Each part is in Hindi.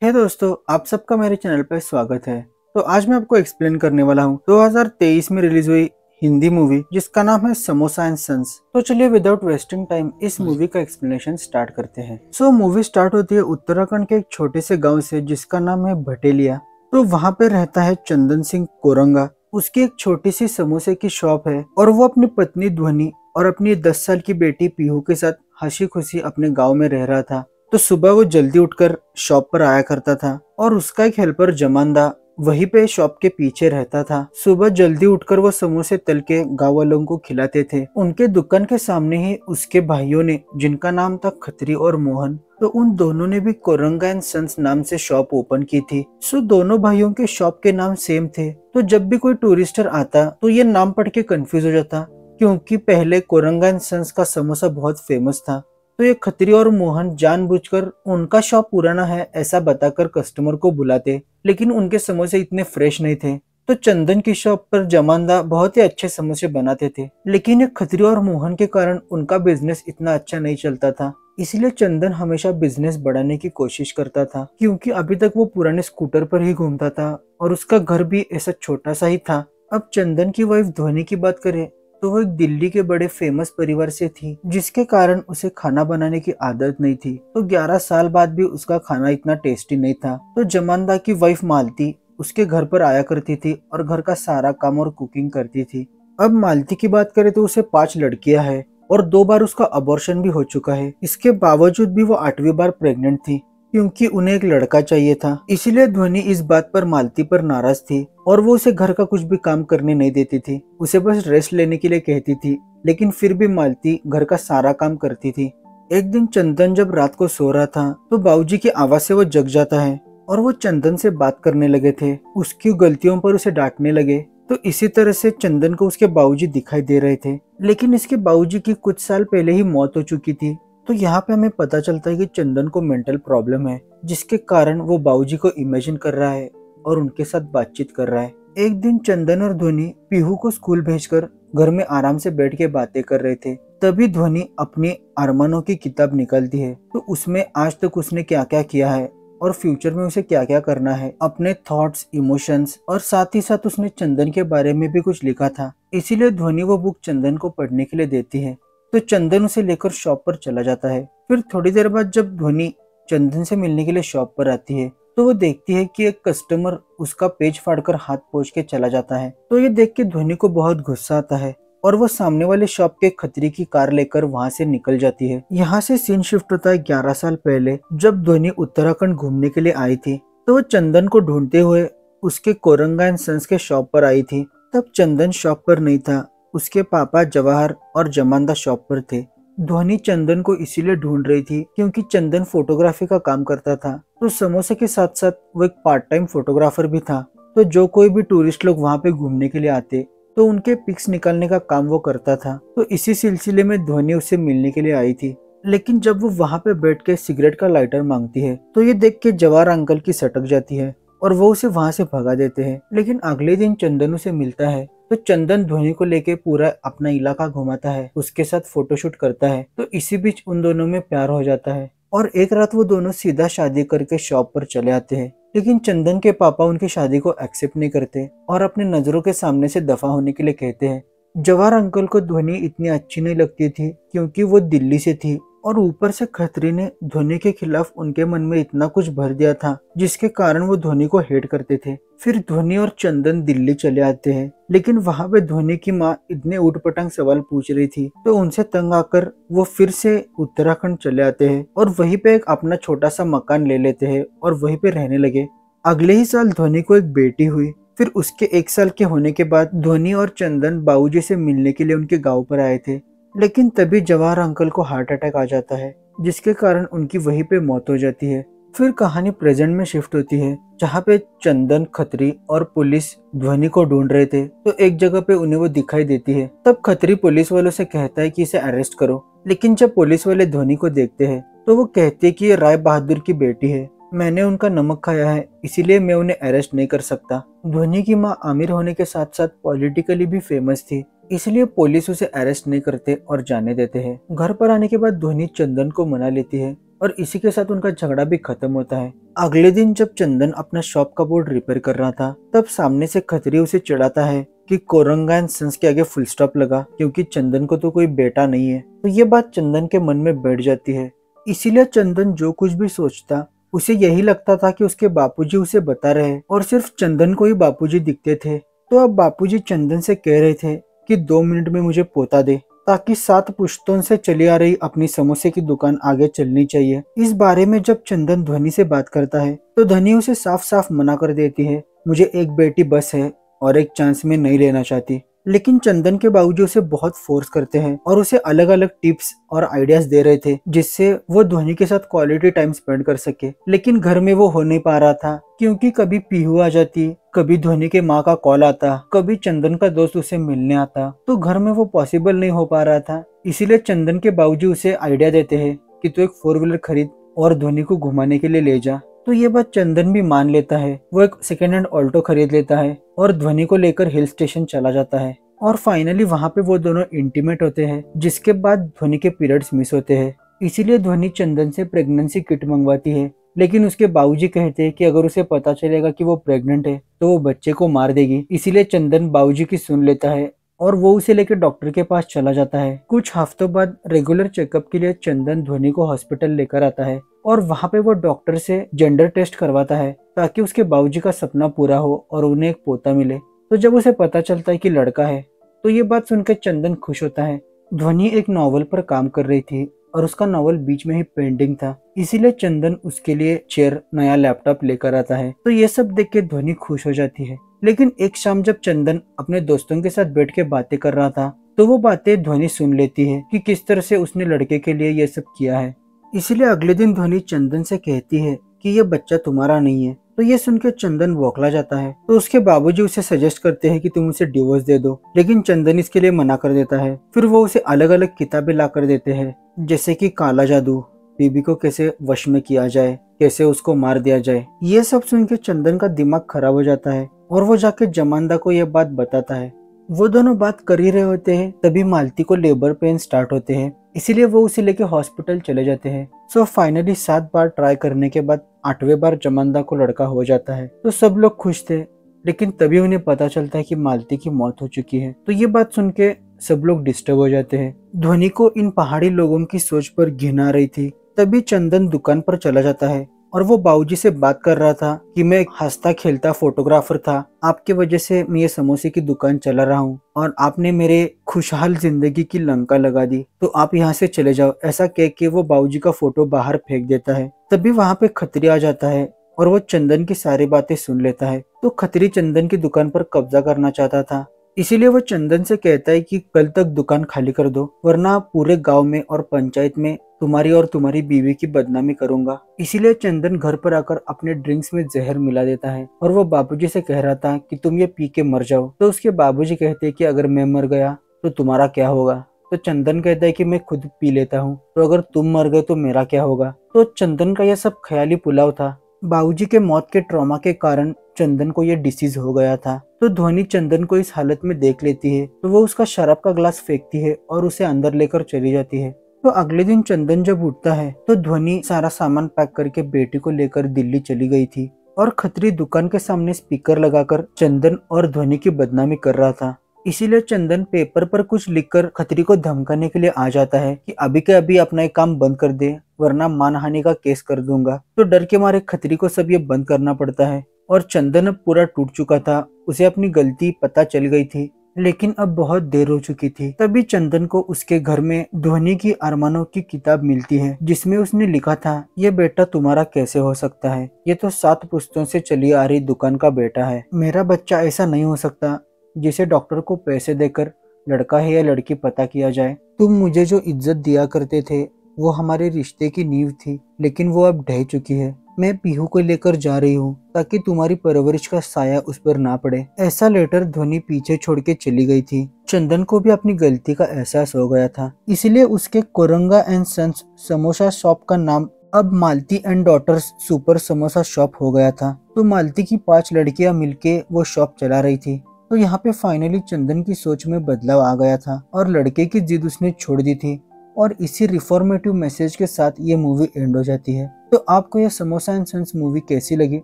हे दोस्तों, आप सबका मेरे चैनल पर स्वागत है। तो आज मैं आपको एक्सप्लेन करने वाला हूँ 2023 में रिलीज हुई हिंदी मूवी जिसका नाम है समोसा एंड सन्स। तो चलिए विदाउट वेस्टिंग टाइम इस मूवी का एक्सप्लेनेशन स्टार्ट करते हैं। मूवी स्टार्ट होती है उत्तराखंड के एक छोटे से गांव से जिसका नाम है भटेलिया। तो वहाँ पे रहता है चंदन सिंह कोरंगा। उसकी एक छोटी सी समोसे की शॉप है और वो अपनी पत्नी ध्वनि और अपनी 10 साल की बेटी पीहू के साथ हंसी खुशी अपने गाँव में रह रहा था। तो सुबह वो जल्दी उठकर शॉप पर आया करता था और उसका एक हेल्पर जमानदा वहीं पे शॉप के पीछे रहता था। सुबह जल्दी उठकर वो समोसे तल के गाँव वालों को खिलाते थे। उनके दुकान के सामने ही उसके भाइयों ने, जिनका नाम था खत्री और मोहन, तो उन दोनों ने भी कोरंगा एंड सन्स नाम से शॉप ओपन की थी। दोनों भाइयों के शॉप के नाम सेम थे। तो जब भी कोई टूरिस्टर आता तो ये नाम पढ़ के कंफ्यूज हो जाता, क्योंकि पहले कोरंगा एंड सन्स का समोसा बहुत फेमस था। तो ये खत्री और मोहन जानबूझकर उनका शॉप पुराना है ऐसा बताकर कस्टमर को बुलाते, लेकिन उनके समोसे इतने फ्रेश नहीं थे। तो चंदन की शॉप पर जमानदा बहुत ही अच्छे समोसे बनाते थे, लेकिन ये खत्री और मोहन के कारण उनका बिजनेस इतना अच्छा नहीं चलता था। इसलिए चंदन हमेशा बिजनेस बढ़ाने की कोशिश करता था, क्योंकि अभी तक वो पुराने स्कूटर पर ही घूमता था और उसका घर भी ऐसा छोटा सा ही था। अब चंदन की वाइफ ध्वनि की बात करें तो वो एक दिल्ली के बड़े फेमस परिवार से थी, जिसके कारण उसे खाना बनाने की आदत नहीं थी। तो 11 साल बाद भी उसका खाना इतना टेस्टी नहीं था। तो जमानदा की वाइफ मालती उसके घर पर आया करती थी और घर का सारा काम और कुकिंग करती थी। अब मालती की बात करें तो उसे 5 लड़कियां हैं और 2 बार उसका अबॉर्शन भी हो चुका है। इसके बावजूद भी वो 8वीं बार प्रेग्नेंट थी, क्योंकि उन्हें एक लड़का चाहिए था। इसीलिए ध्वनि इस बात पर मालती पर नाराज थी और वो उसे घर का कुछ भी काम करने नहीं देती थी, उसे बस रेस्ट लेने के लिए कहती थी। लेकिन फिर भी मालती घर का सारा काम करती थी। एक दिन चंदन जब रात को सो रहा था तो बाबूजी की आवाज से वो जग जाता है और वो चंदन से बात करने लगे थे। उसकी गलतियों पर उसे डांटने लगे। तो इसी तरह से चंदन को उसके बाबूजी दिखाई दे रहे थे, लेकिन इसके बाबूजी की कुछ साल पहले ही मौत हो चुकी थी। तो यहाँ पे हमें पता चलता है कि चंदन को मेंटल प्रॉब्लम है, जिसके कारण वो बाबूजी को इमेजिन कर रहा है और उनके साथ बातचीत कर रहा है। एक दिन चंदन और ध्वनि पीहू को स्कूल भेजकर घर में आराम से बैठ के बातें कर रहे थे। तभी ध्वनि अपनी अरमानों की किताब निकालती है। तो उसमें आज तक उसने क्या क्या किया है और फ्यूचर में उसे क्या क्या करना है, अपने थॉट्स, इमोशंस, और साथ ही साथ उसने चंदन के बारे में भी कुछ लिखा था। इसीलिए ध्वनि वो बुक चंदन को पढ़ने के लिए देती है। तो चंदन उसे लेकर शॉप पर चला जाता है। फिर थोड़ी देर बाद जब ध्वनि चंदन से मिलने के लिए शॉप पर आती है तो वो देखती है कि एक कस्टमर उसका पेज फाड़कर हाथ पोंछ के चला जाता है। तो ये देख के ध्वनि को बहुत गुस्सा आता है और वो सामने वाले शॉप के खतरी की कार लेकर वहाँ से निकल जाती है। यहाँ से सीन शिफ्ट होता है 11 साल पहले, जब ध्वनि उत्तराखंड घूमने के लिए आई थी। तो वो चंदन को ढूंढते हुए उसके कोरंगा एंड सन्स के शॉप पर आई थी। तब चंदन शॉप पर नहीं था, उसके पापा जवाहर और जमानदा शॉप पर थे। ध्वनि चंदन को इसीलिए ढूंढ रही थी क्योंकि चंदन फोटोग्राफी का काम करता था। तो समोसे के साथ साथ वो एक पार्ट टाइम फोटोग्राफर भी था। तो जो कोई भी टूरिस्ट लोग वहाँ पे घूमने के लिए आते तो उनके पिक्स निकालने का काम वो करता था। तो इसी सिलसिले में ध्वनि उससे मिलने के लिए आई थी। लेकिन जब वो वहाँ पे बैठ के सिगरेट का लाइटर मांगती है तो ये देख के जवाहर अंकल की सटक जाती है और वो उसे वहाँ से भगा देते हैं। लेकिन अगले दिन चंदन उसे मिलता है तो चंदन ध्वनि को लेके पूरा अपना इलाका घुमाता है, उसके साथ फोटोशूट करता है। तो इसी बीच उन दोनों में प्यार हो जाता है और एक रात वो दोनों सीधा शादी करके शॉप पर चले आते हैं। लेकिन चंदन के पापा उनकी शादी को एक्सेप्ट नहीं करते और अपने नजरों के सामने से दफा होने के लिए कहते हैं। जवाहर अंकल को ध्वनि इतनी अच्छी नहीं लगती थी क्योंकि वो दिल्ली से थी और ऊपर से खतरी ने ध्वनि के खिलाफ उनके मन में इतना कुछ भर दिया था जिसके कारण वो ध्वनि को हेट करते थे। फिर ध्वनि और चंदन दिल्ली चले आते हैं, लेकिन वहाँ पे ध्वनि की माँ इतने उटपटांग सवाल पूछ रही थी तो उनसे तंग आकर वो फिर से उत्तराखंड चले आते हैं और वहीं पे एक अपना छोटा सा मकान ले लेते हैं और वहीं पे रहने लगे। अगले ही साल ध्वनि को एक बेटी हुई। फिर उसके 1 साल के होने के बाद ध्वनि और चंदन बाबूजी से मिलने के लिए उनके गाँव पर आए थे। लेकिन तभी जवाहर अंकल को हार्ट अटैक आ जाता है, जिसके कारण उनकी वहीं पे मौत हो जाती है। फिर कहानी प्रेजेंट में शिफ्ट होती है, जहाँ पे चंदन, खत्री और पुलिस ध्वनि को ढूंढ रहे थे। तो एक जगह पे उन्हें वो दिखाई देती है। तब खत्री पुलिस वालों से कहता है कि इसे अरेस्ट करो। लेकिन जब पुलिस वाले ध्वनि को देखते हैं तो वो कहते हैं कि ये राय बहादुर की बेटी है, मैंने उनका नमक खाया है, इसीलिए मैं उन्हें अरेस्ट नहीं कर सकता। ध्वनि की माँ अमीर होने के साथ साथ पॉलिटिकली भी फेमस थी, इसलिए पुलिस उसे अरेस्ट नहीं करते और जाने देते हैं। घर पर आने के बाद ध्वनि चंदन को मना लेती है और इसी के साथ उनका झगड़ा भी खत्म होता है। अगले दिन जब चंदन अपना शॉप का बोर्ड रिपेयर कर रहा था, तब सामने से खत्री उसे चिढ़ाता है कि कोरंगा एंड सन्स के आगे फुल स्टॉप लगा, क्योंकि चंदन को तो कोई बेटा नहीं है। तो ये बात चंदन के मन में बैठ जाती है। इसीलिए चंदन जो कुछ भी सोचता, उसे यही लगता था कि उसके बापूजी उसे बता रहे और सिर्फ चंदन को ही बापूजी दिखते थे। तो अब बापूजी चंदन से कह रहे थे कि 2 मिनट में मुझे पोता दे, ताकि 7 पुश्तों से चली आ रही अपनी समोसे की दुकान आगे चलनी चाहिए। इस बारे में जब चंदन ध्वनि से बात करता है, तो ध्वनि उसे साफ साफ मना कर देती है। मुझे एक बेटी बस है और एक चांस में नहीं लेना चाहती। लेकिन चंदन के बाबूजी उसे बहुत फोर्स करते हैं और उसे अलग अलग टिप्स और आइडियाज दे रहे थे, जिससे वो ध्वनि के साथ क्वालिटी टाइम स्पेंड कर सके। लेकिन घर में वो हो नहीं पा रहा था, क्योंकि कभी पीहू आ जाती, कभी ध्वनि के माँ का कॉल आता, कभी चंदन का दोस्त उसे मिलने आता, तो घर में वो पॉसिबल नहीं हो पा रहा था। इसीलिए चंदन के बाबूजी उसे आइडिया देते हैं कि तू एक 4 व्हीलर खरीद और ध्वनि को घुमाने के लिए ले जा। तो ये बात चंदन भी मान लेता है। वो एक सेकेंड हैंड ऑल्टो खरीद लेता है और ध्वनि को लेकर हिल स्टेशन चला जाता है। और फाइनली वहाँ पे वो दोनों इंटीमेट होते हैं, जिसके बाद ध्वनि के पीरियड्स मिस होते हैं। इसीलिए ध्वनि चंदन से प्रेगनेंसी किट मंगवाती है, लेकिन उसके बाबूजी कहते हैं कि अगर उसे पता चलेगा कि वो प्रेग्नेंट है तो वो बच्चे को मार देगी। इसीलिए चंदन बाबूजी की सुन लेता है और वो उसे लेकर डॉक्टर के पास चला जाता है। कुछ हफ्तों बाद रेगुलर चेकअप के लिए चंदन ध्वनि को हॉस्पिटल लेकर आता है और वहाँ पे वो डॉक्टर से जेंडर टेस्ट करवाता है, ताकि उसके बाबूजी का सपना पूरा हो और उन्हें एक पोता मिले। तो जब उसे पता चलता है कि लड़का है, तो ये बात सुनकर चंदन खुश होता है। ध्वनि एक नॉवल पर काम कर रही थी और उसका नॉवल बीच में ही पेंडिंग था, इसीलिए चंदन उसके लिए चेयर, नया लैपटॉप लेकर आता है। तो ये सब देख के ध्वनि खुश हो जाती है। लेकिन एक शाम जब चंदन अपने दोस्तों के साथ बैठ के बातें कर रहा था, तो वो बातें ध्वनि सुन लेती है कि किस तरह से उसने लड़के के लिए ये सब किया है। इसीलिए अगले दिन ध्वनि चंदन से कहती है कि ये बच्चा तुम्हारा नहीं है। तो ये सुनकर चंदन बौखला जाता है। तो उसके बाबूजी उसे सजेस्ट करते हैं कि तुम उसे डिवोर्स दे दो, लेकिन चंदन इसके लिए मना कर देता है। फिर वो उसे अलग अलग किताबें ला कर देते हैं, जैसे कि काला जादू, बीबी को कैसे वश में किया जाए, कैसे उसको मार दिया जाए। ये सब सुनकर चंदन का दिमाग खराब हो जाता है और वो जाके जमानदा को यह बात बताता है। वो दोनों बात कर ही रहे होते हैं, तभी मालती को लेबर पेन स्टार्ट होते हैं, इसीलिए वो उसे लेके हॉस्पिटल चले जाते हैं। सो फाइनली 7 बार ट्राई करने के बाद 8वें बार जमानदा को लड़का हो जाता है। तो सब लोग खुश थे, लेकिन तभी उन्हें पता चलता है कि मालती की मौत हो चुकी है। तो ये बात सुन के सब लोग डिस्टर्ब हो जाते हैं। ध्वनि को इन पहाड़ी लोगों की सोच पर घिन आ रही थी। तभी चंदन दुकान पर चला जाता है और वो बाबूजी से बात कर रहा था कि मैं एक हंसता खेलता फोटोग्राफर था, आपके वजह से मैं ये समोसे की दुकान चला रहा हूँ और आपने मेरे खुशहाल जिंदगी की लंका लगा दी, तो आप यहाँ से चले जाओ। ऐसा कह के वो बाबूजी का फोटो बाहर फेंक देता है। तभी वहाँ पे खत्री आ जाता है और वो चंदन की सारी बातें सुन लेता है। तो खत्री चंदन की दुकान पर कब्जा करना चाहता था, इसीलिए वो चंदन से कहता है कि कल तक दुकान खाली कर दो, वरना पूरे गांव में और पंचायत में तुम्हारी और तुम्हारी बीवी की बदनामी करूंगा। इसीलिए चंदन घर पर आकर अपने ड्रिंक्स में जहर मिला देता है और वो बाबूजी से कह रहा था कि तुम ये पी के मर जाओ। तो उसके बाबूजी कहते हैं कि अगर मैं मर गया तो तुम्हारा क्या होगा। तो चंदन कहता है कि मैं खुद पी लेता हूँ, तो अगर तुम मर गए तो मेरा क्या होगा। तो चंदन का यह सब ख्याली पुलाव था। बाबूजी के मौत के ट्रॉमा के कारण चंदन को यह डिसीज हो गया था। तो ध्वनि चंदन को इस हालत में देख लेती है, तो वो उसका शराब का ग्लास फेंकती है और उसे अंदर लेकर चली जाती है। तो अगले दिन चंदन जब उठता है तो ध्वनि सारा सामान पैक करके बेटी को लेकर दिल्ली चली गई थी और खत्री दुकान के सामने स्पीकर लगाकर चंदन और ध्वनि की बदनामी कर रहा था। इसीलिए चंदन पेपर पर कुछ लिखकर खत्री को धमकाने के लिए आ जाता है कि अभी के अभी अपना एक काम बंद कर दे, वरना मानहानि का केस कर दूंगा। तो डर के मारे खत्री को सब ये बंद करना पड़ता है और चंदन अब पूरा टूट चुका था। उसे अपनी गलती पता चल गई थी, लेकिन अब बहुत देर हो चुकी थी। तभी चंदन को उसके घर में ध्वनि की अरमानों की किताब मिलती है, जिसमें उसने लिखा था, ये बेटा तुम्हारा कैसे हो सकता है, ये तो 7 पुश्तों से चली आ रही दुकान का बेटा है। मेरा बच्चा ऐसा नहीं हो सकता जिसे डॉक्टर को पैसे देकर लड़का है या लड़की पता किया जाए। तुम मुझे जो इज्जत दिया करते थे वो हमारे रिश्ते की नींव थी, लेकिन वो अब ढह चुकी है। मैं पीहू को लेकर जा रही हूँ ताकि तुम्हारी परवरिश का साया उस पर ना पड़े। ऐसा लेटर ध्वनि पीछे छोड़ के चली गई थी। चंदन को भी अपनी गलती का एहसास हो गया था, इसलिए उसके Koranga and sons samosa shop का नाम अब Malti and daughters super samosa shop हो गया था। तो मालती की 5 लड़कियां मिलके वो शॉप चला रही थी। तो यहाँ पे फाइनली चंदन की सोच में बदलाव आ गया था और लड़के की जिद उसने छोड़ दी थी और इसी रिफॉर्मेटिव मैसेज के साथ ये मूवी एंड हो जाती है। तो आपको ये समोसा एंड सन्स मूवी कैसी लगी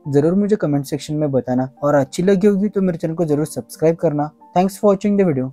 जरूर मुझे कमेंट सेक्शन में बताना, और अच्छी लगी होगी तो मेरे चैनल को जरूर सब्सक्राइब करना। Thanks for watching the video.